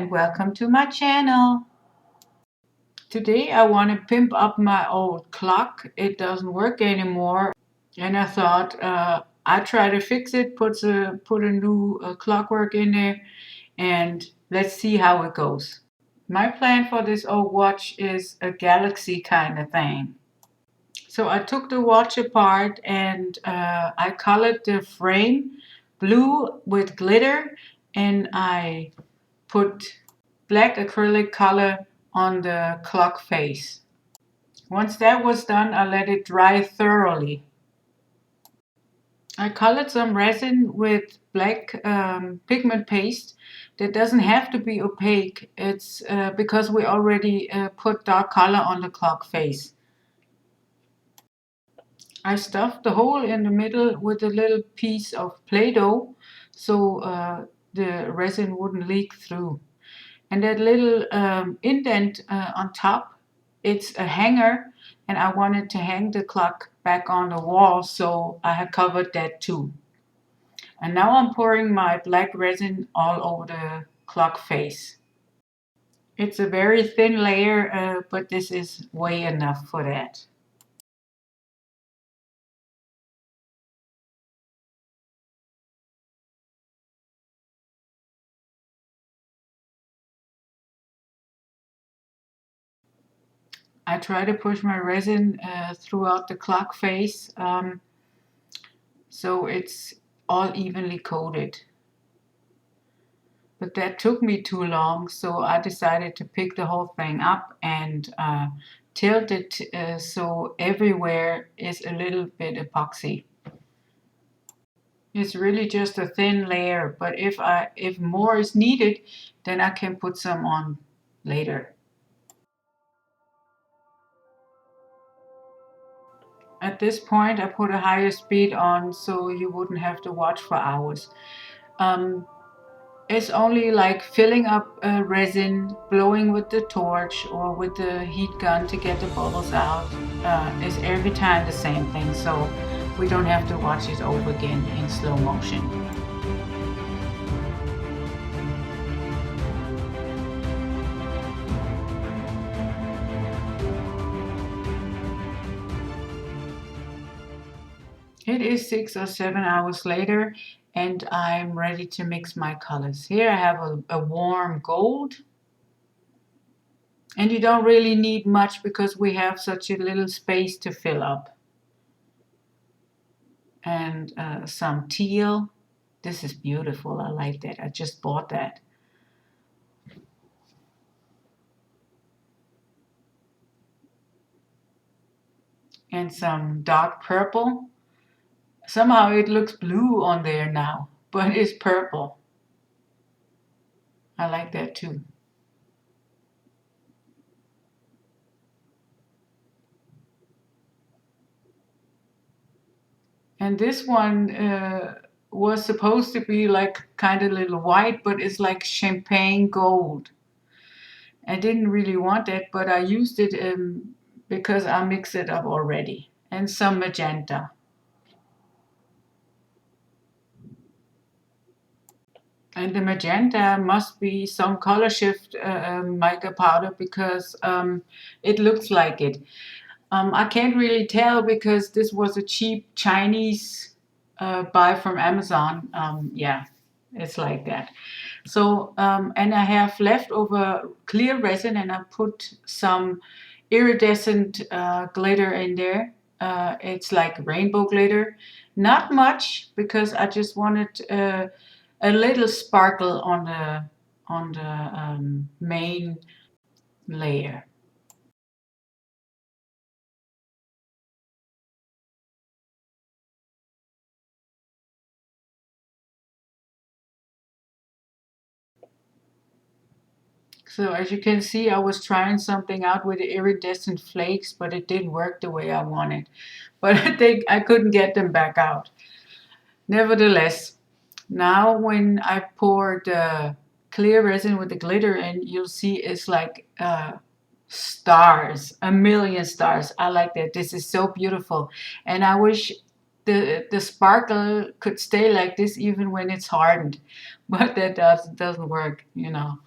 and welcome to my channel. Today I want to pimp up my old clock. It doesn't work anymore and I thought I'd try to fix it, put a new clockwork in there, and let's see how it goes. My plan for this old watch is a galaxy kind of thing. So I took the watch apart and I colored the frame blue with glitter, and I put black acrylic color on the clock face. Once that was done, I let it dry thoroughly. I colored some resin with black pigment paste. That doesn't have to be opaque. It's because we already put dark color on the clock face. I stuffed the hole in the middle with a little piece of Play-Doh so the resin wouldn't leak through. And that little indent on top, it's a hanger, and I wanted to hang the clock back on the wall, so I have covered that too. And now I'm pouring my black resin all over the clock face. It's a very thin layer, but this is way enough for that. I try to push my resin throughout the clock face so it's all evenly coated. But that took me too long, so I decided to pick the whole thing up and tilt it so everywhere is a little bit epoxy. It's really just a thin layer, but if more is needed, then I can put some on later. At this point, I put a higher speed on so you wouldn't have to watch for hours. It's only like filling up resin, blowing with the torch or with the heat gun to get the bubbles out. It's every time the same thing, so we don't have to watch it over again in slow motion. It is 6 or 7 hours later and I'm ready to mix my colors. Here I have a warm gold. And you don't really need much because we have such a little space to fill up. And some teal. This is beautiful. I like that. I just bought that. And some dark purple. Somehow it looks blue on there now, but it's purple. I like that too. And this one was supposed to be like kind of little white, but it's like champagne gold. I didn't really want it, but I used it because I mixed it up already. And some magenta. And the magenta must be some color shift mica powder because it looks like it. I can't really tell because this was a cheap Chinese buy from Amazon. Yeah, it's like that. So, and I have leftover clear resin and I put some iridescent glitter in there. It's like rainbow glitter. Not much because I just wanted a little sparkle on the main layer. So as you can see, I was trying something out with the iridescent flakes, but it didn't work the way I wanted. But I think I couldn't get them back out. Nevertheless, now when I pour the clear resin with the glitter in, you'll see it's like stars, a million stars. I like that. This is so beautiful. And I wish the sparkle could stay like this even when it's hardened. But that doesn't work, you know.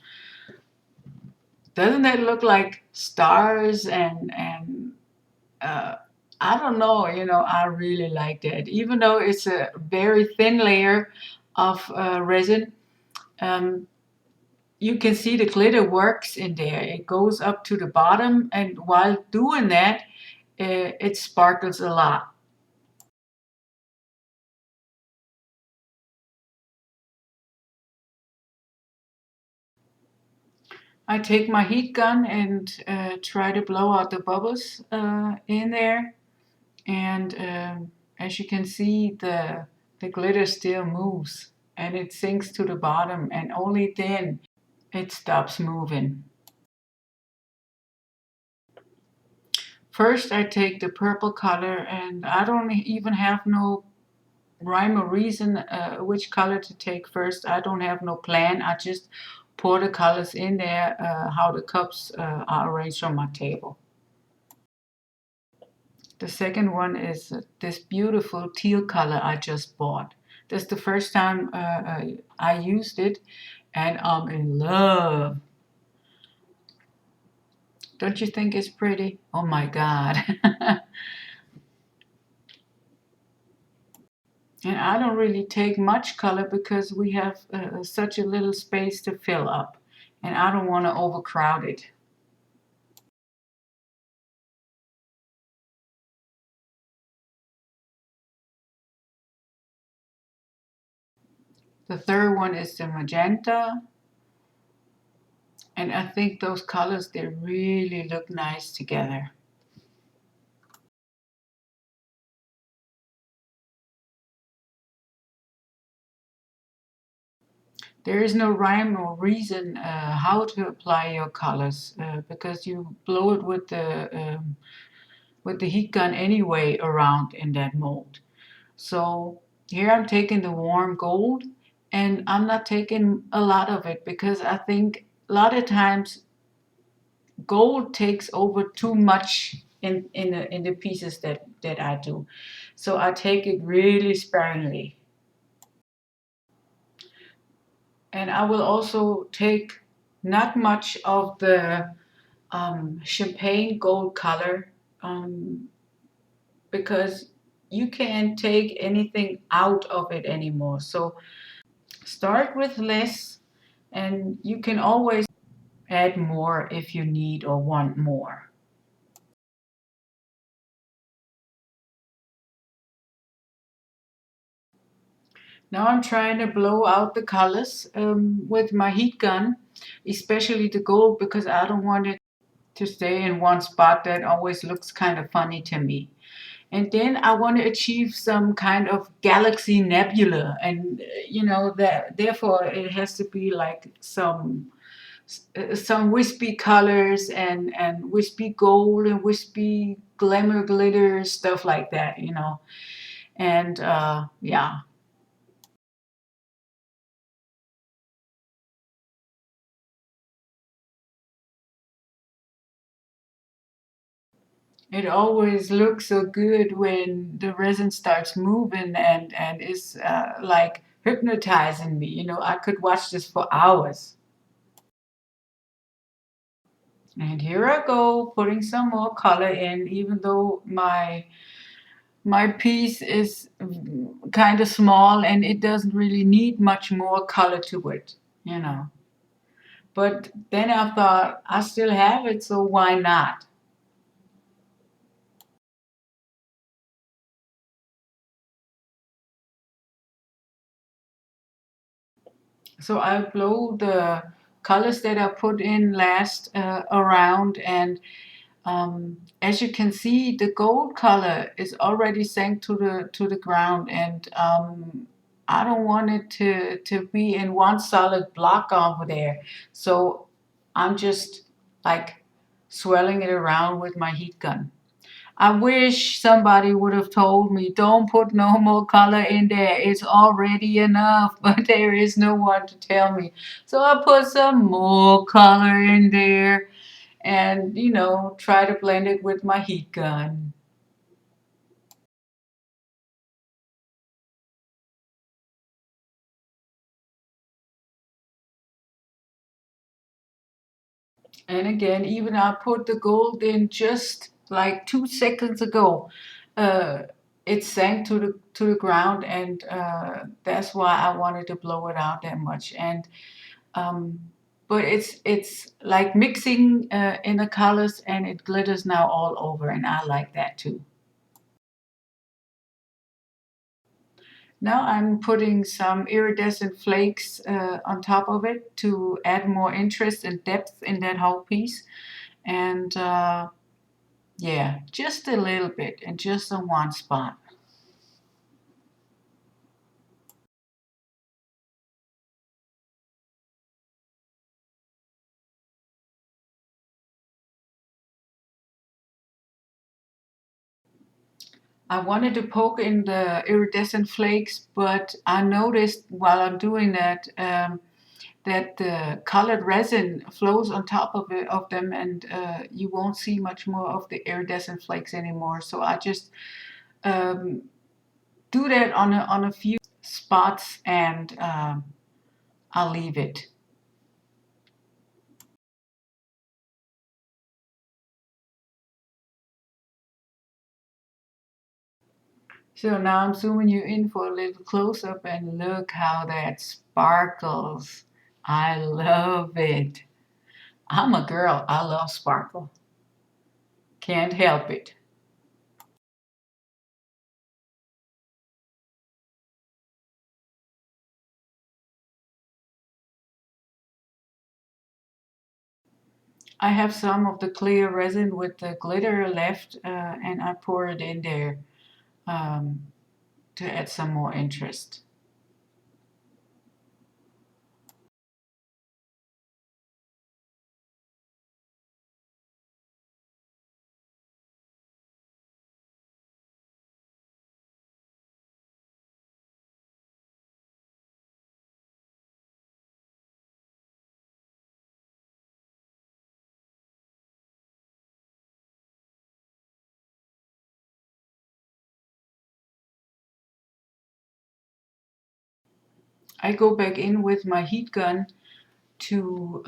Doesn't it look like stars and uh, I don't know, I really like that. Even though it's a very thin layer of resin, um, you can see the glitter works in there. It goes up to the bottom, and while doing that, it sparkles a lot. I take my heat gun and try to blow out the bubbles in there. And as you can see, the glitter still moves and it sinks to the bottom, and only then it stops moving. First, I take the purple color, and I don't even have no rhyme or reason which color to take first. I don't have no plan. I just pour the colors in there, how the cups are arranged on my table. The second one is this beautiful teal color I just bought. That's the first time I used it, and I'm in love. Don't you think it's pretty? Oh my God. And I don't really take much color because we have such a little space to fill up, and I don't want to overcrowd it. The third one is the magenta, and I think those colors, they really look nice together. There is no rhyme or reason how to apply your colors because you blow it with the heat gun anyway around in that mold. So here I'm taking the warm gold, and I'm not taking a lot of it because I think a lot of times gold takes over too much in the pieces that I do. So I take it really sparingly. And I will also take not much of the champagne gold color um, because you can't take anything out of it anymore. So start with less, and you can always add more if you need or want more. Now I'm trying to blow out the colors with my heat gun, especially the gold, because I don't want it to stay in one spot. That always looks kind of funny to me. And then I want to achieve some kind of galaxy nebula, and that therefore it has to be like some wispy colors and wispy gold and wispy glamour glitter stuff like that. And yeah, it always looks so good when the resin starts moving and is like hypnotizing me. I could watch this for hours. And here I go, putting some more color in, even though my piece is kind of small and it doesn't really need much more color to it. But then I thought I still have it, so why not? So I blow the colors that I put in last around, and as you can see, the gold color is already sank to the ground, and I don't want it to be in one solid block over there. So I'm just like swirling it around with my heat gun. I wish somebody would have told me, don't put no more color in there. It's already enough, but there is no one to tell me. So I put some more color in there and, try to blend it with my heat gun. And again, even I put the gold in just like 2 seconds ago. Uh, it sank to the ground, and that's why I wanted to blow it out that much. And um, but it's like mixing in the colors, and it glitters now all over, and I like that too. Now I'm putting some iridescent flakes on top of it to add more interest and depth in that whole piece. And yeah, just a little bit and just on one spot. I wanted to poke in the iridescent flakes, but I noticed while I'm doing that that the colored resin flows on top of them, and you won't see much more of the iridescent flakes anymore. So I just um, do that on a few spots, and I'll leave it. So now I'm zooming you in for a little close up, and look how that sparkles. I love it. I'm a girl. I love sparkle. Can't help it. I have some of the clear resin with the glitter left, and I pour it in there um, to add some more interest. I go back in with my heat gun to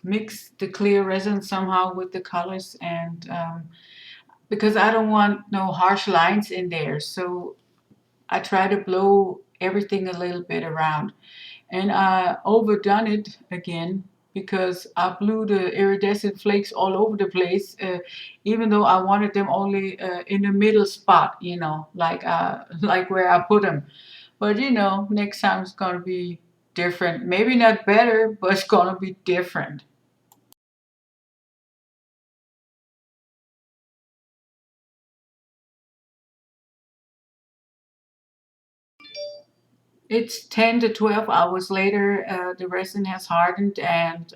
mix the clear resin somehow with the colors, and because I don't want no harsh lines in there, so I try to blow everything a little bit around. And I overdone it again because I blew the iridescent flakes all over the place, even though I wanted them only in the middle spot, like where I put them. But next time it's gonna be different. Maybe not better, but it's gonna be different. It's 10 to 12 hours later. The resin has hardened, and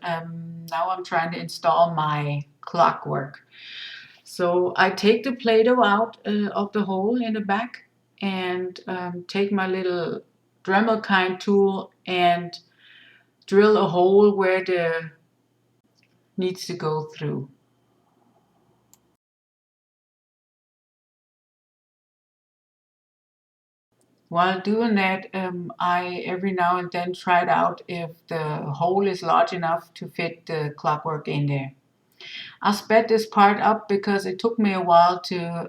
now I'm trying to install my clockwork. So I take the Play-Doh out of the hole in the back, and take my little Dremel kind tool and drill a hole where the needs to go through. While doing that, I every now and then try it out if the hole is large enough to fit the clockwork in there. I sped this part up because it took me a while to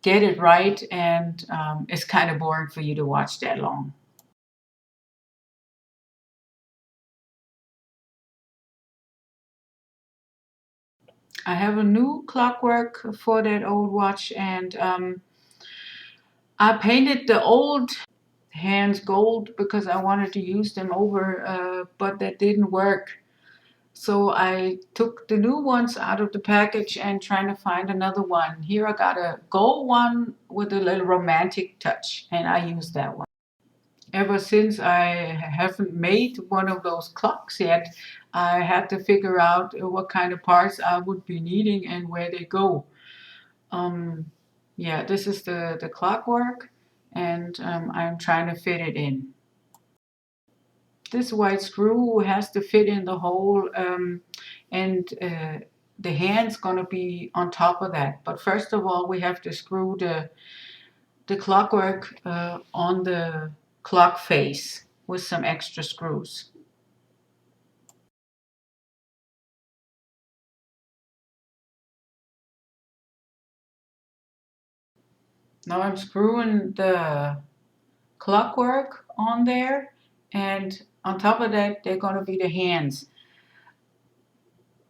get it right, and it's kind of boring for you to watch that long. I have a new clockwork for that old watch, and I painted the old hands gold because I wanted to use them over, but that didn't work. So I took the new ones out of the package and trying to find another one. Here I got a gold one with a little romantic touch, and I used that one. Ever since I haven't made one of those clocks yet, I had to figure out what kind of parts I would be needing and where they go. Um, yeah, this is the clockwork, and I'm trying to fit it in. This white screw has to fit in the hole, and the hand's gonna be on top of that. But first of all, we have to screw the clockwork on the clock face with some extra screws. Now I'm screwing the clockwork on there, and on top of that they're going to be the hands.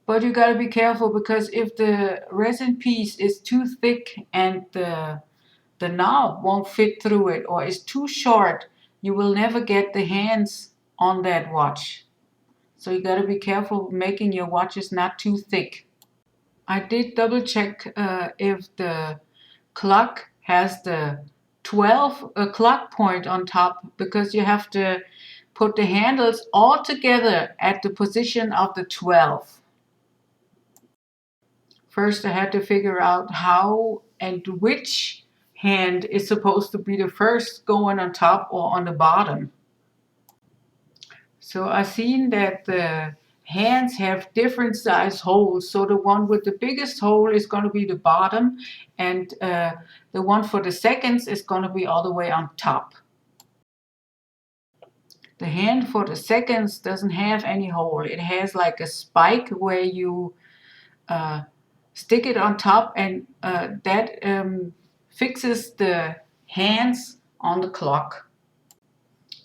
But you got to be careful, because if the resin piece is too thick and the knob won't fit through it, or is too short, you will never get the hands on that watch. So you got to be careful making your watches not too thick. I did double check if the clock has the 12 clock point on top, because you have to put the handles all together at the position of the 12. First I had to figure out how and which hand is supposed to be the first going on top or on the bottom. So I seen that the hands have different size holes. So the one with the biggest hole is going to be the bottom, and the one for the seconds is going to be all the way on top. The hand for the seconds doesn't have any hole. It has like a spike where you stick it on top, and that fixes the hands on the clock.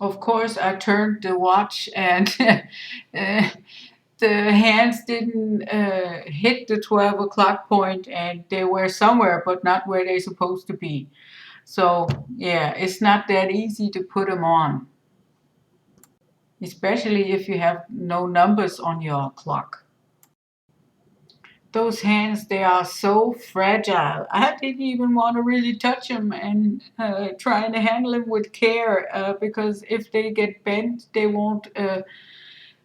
Of course, I turned the watch, and uh, the hands didn't hit the 12 o'clock point, and they were somewhere, but not where they're supposed to be. So, yeah, it's not that easy to put them on, especially if you have no numbers on your clock. Those hands, they are so fragile. I didn't even want to really touch them and trying to handle them with care, because if they get bent, they won't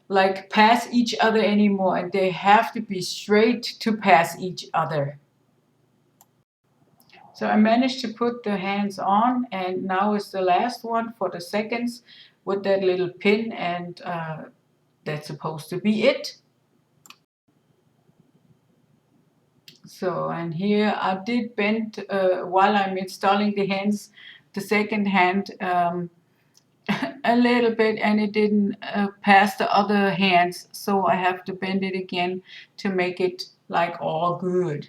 like pass each other anymore, and they have to be straight to pass each other. So I managed to put the hands on, and now is the last one for the seconds with that little pin, and that's supposed to be it. So, and here I did bend while I'm installing the hands, the second hand a little bit, and it didn't pass the other hands, so I have to bend it again to make it like all good.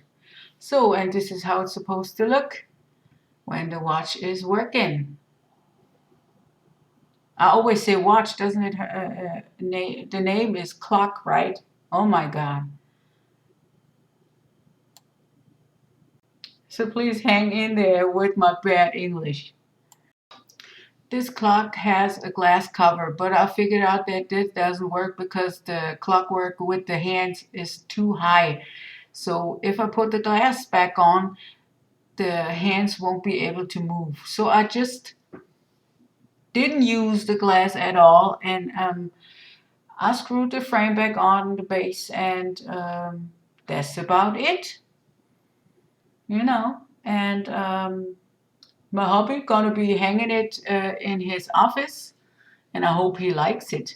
So, and this is how it's supposed to look when the watch is working. I always say watch, doesn't it? The name is clock, right? Oh my God. So please hang in there with my bad English. This clock has a glass cover, but I figured out that this doesn't work because the clockwork with the hands is too high. So if I put the glass back on, the hands won't be able to move. So I just didn't use the glass at all, and I screwed the frame back on the base, and that's about it, you know. And my hubby gonna be hanging it in his office, and I hope he likes it.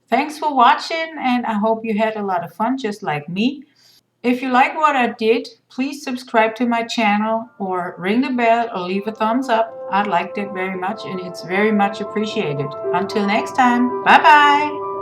Thanks for watching, and I hope you had a lot of fun just like me. If you like what I did, please subscribe to my channel, or ring the bell, or leave a thumbs up. I'd like that very much, and it's very much appreciated. Until next time, bye bye!